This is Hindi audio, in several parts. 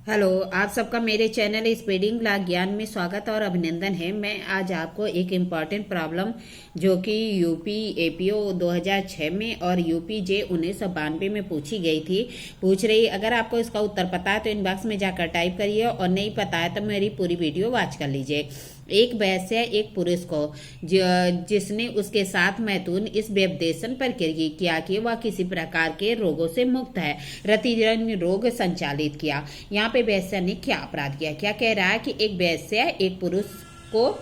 हेलो, आप सबका मेरे चैनल स्पीडिंग ब्लॉग ज्ञान में स्वागत और अभिनंदन है। मैं आज आपको एक इम्पॉर्टेंट प्रॉब्लम जो कि यूपी एपीओ 2006 में और यूपी जे 1992 में पूछी गई थी पूछ रही। अगर आपको इसका उत्तर पता है तो इनबॉक्स में जाकर टाइप करिए और नहीं पता है तो मेरी पूरी वीडियो वॉच कर लीजिए। एक वैश्य एक पुरुष को जिसने उसके साथ मैथुन इस व्यपदेशन पर किया कि वह किसी प्रकार के रोगों से मुक्त है, रतिजन्य रोग संचालित किया। यहाँ पे वैश्य ने क्या अपराध किया? क्या कह रहा है कि एक वैश्य एक पुरुष को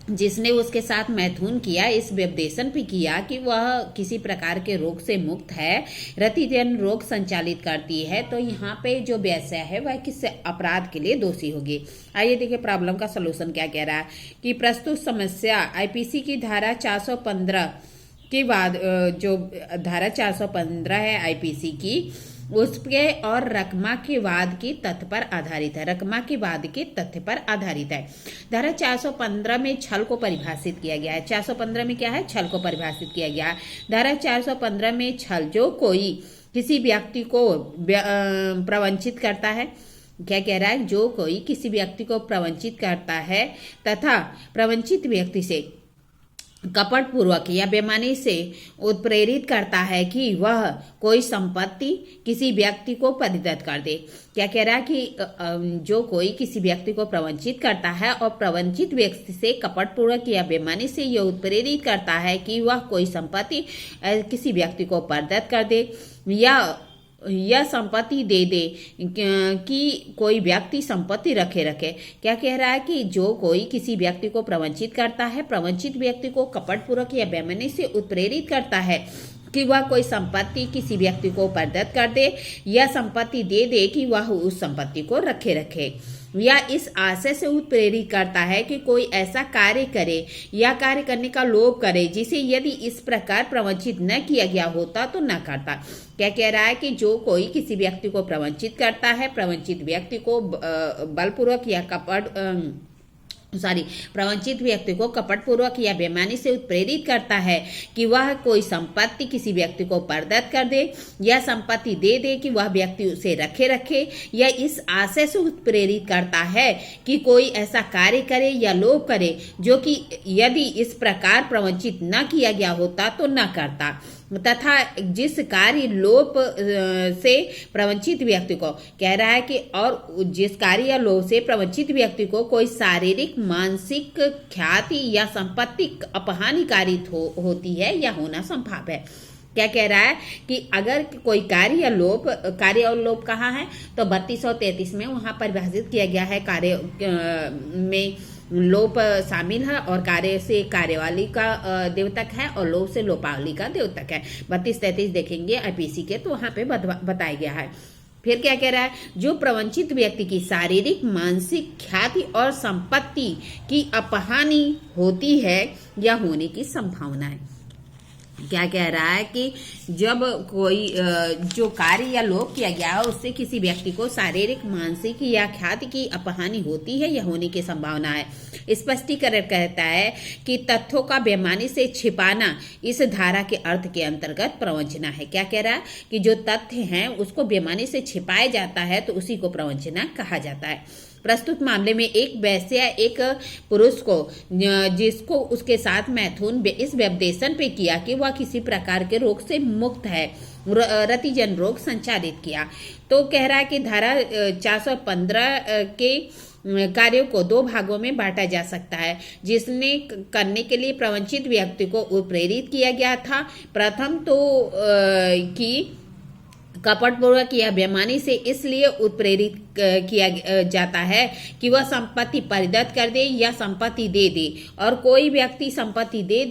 जिसने उसके साथ मैथुन किया इस व्यपदेशन पे किया कि वह किसी प्रकार के रोग से मुक्त है, रतिजन रोग संचालित करती है, तो यहाँ पे जो वैश्य है वह किस अपराध के लिए दोषी होगी। आइए देखिए प्रॉब्लम का सलूशन क्या कह रहा है कि प्रस्तुत समस्या आईपीसी की धारा 415 के बाद जो धारा 415 है आईपीसी की उसके और रकमा के वाद के तथ्य पर आधारित है। रकमा के वाद के तथ्य पर आधारित है। धारा 415 में छल को परिभाषित किया गया है। 415 में क्या है? छल को परिभाषित किया गया है। धारा 415 में छल जो कोई किसी व्यक्ति को प्रवंचित करता है। क्या कह रहा है? जो कोई किसी व्यक्ति को प्रवंचित करता है तथा प्रवंचित व्यक्ति से कपट पूर्वक या बेईमानी से उत्प्रेरित करता है कि वह कोई संपत्ति किसी व्यक्ति को परिदत्त कर दे। क्या कह रहा है कि जो कोई किसी व्यक्ति को प्रवंचित करता है और प्रवंचित व्यक्ति से कपट पूर्वक या बेईमानी से यह उत्प्रेरित करता है कि वह कोई संपत्ति किसी व्यक्ति को परिदत्त कर दे या संपत्ति दे दे कि कोई व्यक्ति संपत्ति रखे। क्या कह रहा है कि जो कोई किसी व्यक्ति को प्रवंचित करता है, प्रवंचित व्यक्ति को कपटपूर्वक या बेईमानी से उत्प्रेरित करता है कि वह कोई संपत्ति किसी व्यक्ति को प्रदत्त कर दे या संपत्ति दे दे कि वह उस संपत्ति को रखे या इस आशय से उत्प्रेरित करता है कि कोई ऐसा कार्य करे या कार्य करने का लोभ करे जिसे यदि इस प्रकार प्रवंचित न किया गया होता तो न करता। क्या कह रहा है कि जो कोई किसी व्यक्ति को प्रवंचित करता है, प्रवंचित व्यक्ति को बलपूर्वक या प्रवंचित व्यक्ति को कपटपूर्वक या बेईमानी से उत्प्रेरित करता है कि वह कोई संपत्ति किसी व्यक्ति को प्रदत्त कर दे या संपत्ति दे दे कि वह व्यक्ति उसे रखे या इस आशय से उत्प्रेरित करता है कि कोई ऐसा कार्य करे या लोभ करे जो कि यदि इस प्रकार प्रवंचित न किया गया होता तो न करता, तथा जिस कार्य लोभ से प्रवंचित व्यक्ति को कह रहा है कि और जिस कार्य या लोभ से प्रवंचित व्यक्ति को कोई शारीरिक, मानसिक ख्याति या संपत्ति अपहानिकारी होती है या होना संभव है। क्या कह रहा है कि अगर कोई कार्य और लोभ कहाँ है तो 3233 में वहां परिभाषित किया गया है। कार्य में लोभ शामिल है और कार्य से कार्यवाली का द्योतक है और लोभ से लोपावली का द्योतक है। 3233 देखेंगे आईपीसी के तो वहां पे बताया गया है। फिर क्या कह रहा है? जो प्रवंचित व्यक्ति की शारीरिक, मानसिक ख्याति और संपत्ति की अपहानि होती है या होने की संभावना है। क्या कह रहा है कि जब कोई जो कार्य या लोभ किया गया है उससे किसी व्यक्ति को शारीरिक, मानसिक या ख्याति की अपहानि होती है या होने की संभावना है। स्पष्टीकरण कहता है कि तथ्यों का बेईमानी से छिपाना इस धारा के अर्थ के अंतर्गत प्रवंचना है। क्या कह रहा है कि जो तथ्य हैं उसको बेईमानी से छिपाया जाता है तो उसी को प्रवंचना कहा जाता है। प्रस्तुत मामले में एक वैश्य एक पुरुष को जिसको उसके साथ मैथुन इस व्यपदेशन पे किया कि वह किसी प्रकार के रोग से मुक्त है, रतिजन रोग संचालित किया। तो कह रहा है कि धारा 415 के कार्यों को दो भागों में बांटा जा सकता है जिसने करने के लिए प्रवंचित व्यक्ति को उत्प्रेरित किया गया था। प्रथम तो कि कपटपूर्वक या बेईमानी से इसलिए उत्प्रेरित किया जाता है कि वह संपत्ति परिदत्त कर दे या संपत्ति दे दे और कोई व्यक्ति संपत्ति दे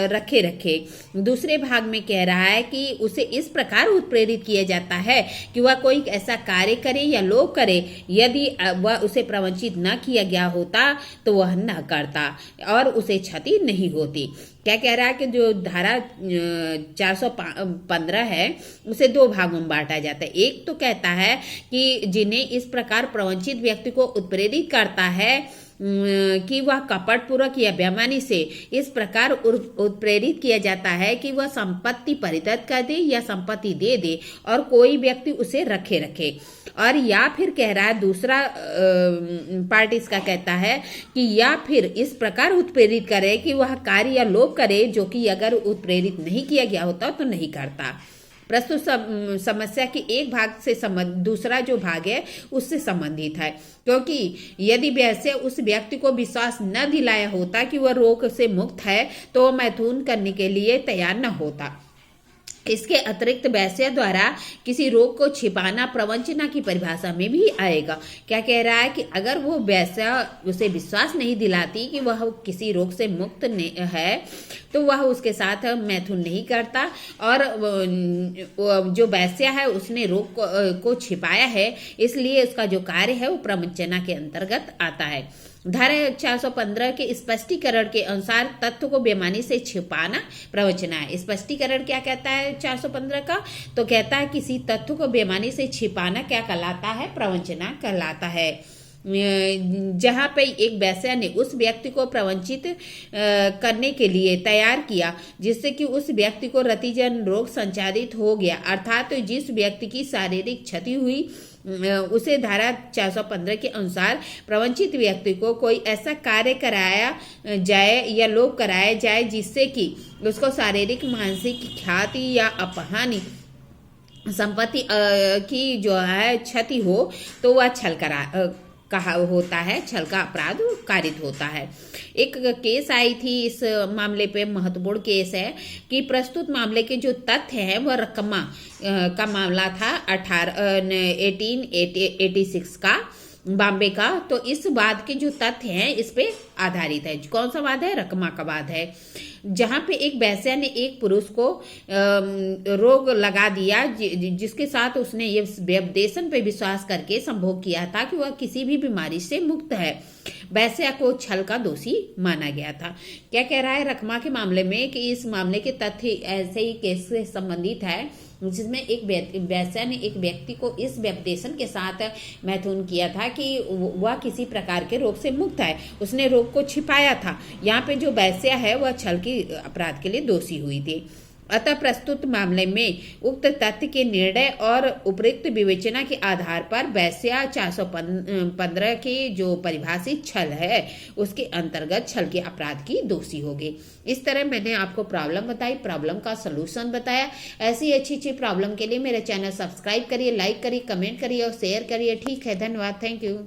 रखे। दूसरे भाग में कह रहा है कि उसे इस प्रकार उत्प्रेरित किया जाता है कि वह कोई ऐसा कार्य करे या लोभ करे यदि वह उसे प्रवंचित न किया गया होता तो वह न करता और उसे क्षति नहीं होती। क्या कह रहा है कि जो धारा 415 है उसे दो भागों में बांटा जाता है। एक तो कहता है कि जिन्हें इस प्रकार प्रवंचित व्यक्ति को उत्प्रेरित करता है कि वह कपटपूर्वक या बेईमानी से इस प्रकार उत्प्रेरित किया जाता है कि वह संपत्ति परित्यक्त कर दे या संपत्ति दे दे और कोई व्यक्ति उसे रखे। और या फिर कह रहा है दूसरा पार्ट इसका कहता है कि या फिर इस प्रकार उत्प्रेरित करे कि वह कार्य या लोभ करे जो कि अगर उत्प्रेरित नहीं किया गया होता तो नहीं करता। प्रस्तुत समस्या के एक भाग से दूसरा जो भाग है उससे संबंधित है, क्योंकि यदि वैसे उस व्यक्ति को विश्वास न दिलाया होता कि वह रोग से मुक्त है तो वह मैथुन करने के लिए तैयार न होता। इसके अतिरिक्त वैश्य द्वारा किसी रोग को छिपाना प्रवंचना की परिभाषा में भी आएगा। क्या कह रहा है कि अगर वो वैश्य उसे विश्वास नहीं दिलाती कि वह किसी रोग से मुक्त है तो वह उसके साथ मैथुन नहीं करता, और जो वैश्य है उसने रोग को छिपाया है, इसलिए उसका जो कार्य है वो प्रवंचना के अंतर्गत आता है। धारा 415 के स्पष्टीकरण के अनुसार तथ्य को बेईमानी से छिपाना प्रवंचना है। स्पष्टीकरण क्या कहता है 415 का? तो कहता है किसी तथ्य को बेईमानी से छिपाना क्या कहलाता है? प्रवंचना कहलाता है। जहां पे एक वैश्य ने उस व्यक्ति को प्रवंचित करने के लिए तैयार किया जिससे कि उस व्यक्ति को रतिजन रोग संचारित हो गया, अर्थात तो जिस व्यक्ति की शारीरिक क्षति हुई उसे धारा 415 के अनुसार प्रवंचित व्यक्ति को कोई ऐसा कार्य कराया जाए या लोभ कराया जाए जिससे कि उसको शारीरिक मानसिक ख्याति या अपहानि संपत्ति की जो है क्षति हो तो वह छल कहा होता है, छल का अपराध कारित होता है। एक केस आई थी इस मामले पे, महत्वपूर्ण केस है कि प्रस्तुत मामले के जो तथ्य हैं वह रकमा का मामला था 1886 का, बॉम्बे का। तो इस वाद के जो तथ्य हैं इस पे आधारित है। कौन सा वाद है? रकमा का वाद है, जहां पे एक वैश्य ने एक पुरुष को रोग लगा दिया जिसके साथ उसने ये व्यपदेशन पे विश्वास करके संभोग किया था कि वह किसी भी बीमारी से मुक्त है। वैश्य को छल का दोषी माना गया था। क्या कह रहा है रकमा के मामले में कि इस मामले के तथ्य ऐसे ही केस से संबंधित है जिसमें एक वैश्य ने एक व्यक्ति को इस व्यपदेशन के साथ मैथुन किया था कि वह किसी प्रकार के रोग से मुक्त है, उसने रोग को छिपाया था। यहाँ पे जो वैश्य है वह छल के अपराध के लिए दोषी हुई थी। अतः प्रस्तुत मामले में उक्त तथ्य के निर्णय और उपयुक्त विवेचना के आधार पर वैश्य 415 के जो परिभाषित छल है उसके अंतर्गत छल के अपराध की दोषी होगी। इस तरह मैंने आपको प्रॉब्लम बताई, प्रॉब्लम का सलूशन बताया। ऐसी अच्छी प्रॉब्लम के लिए मेरा चैनल सब्सक्राइब करिए, लाइक करिए, कमेंट करिए और शेयर करिए। ठीक है, धन्यवाद, थैंक यू।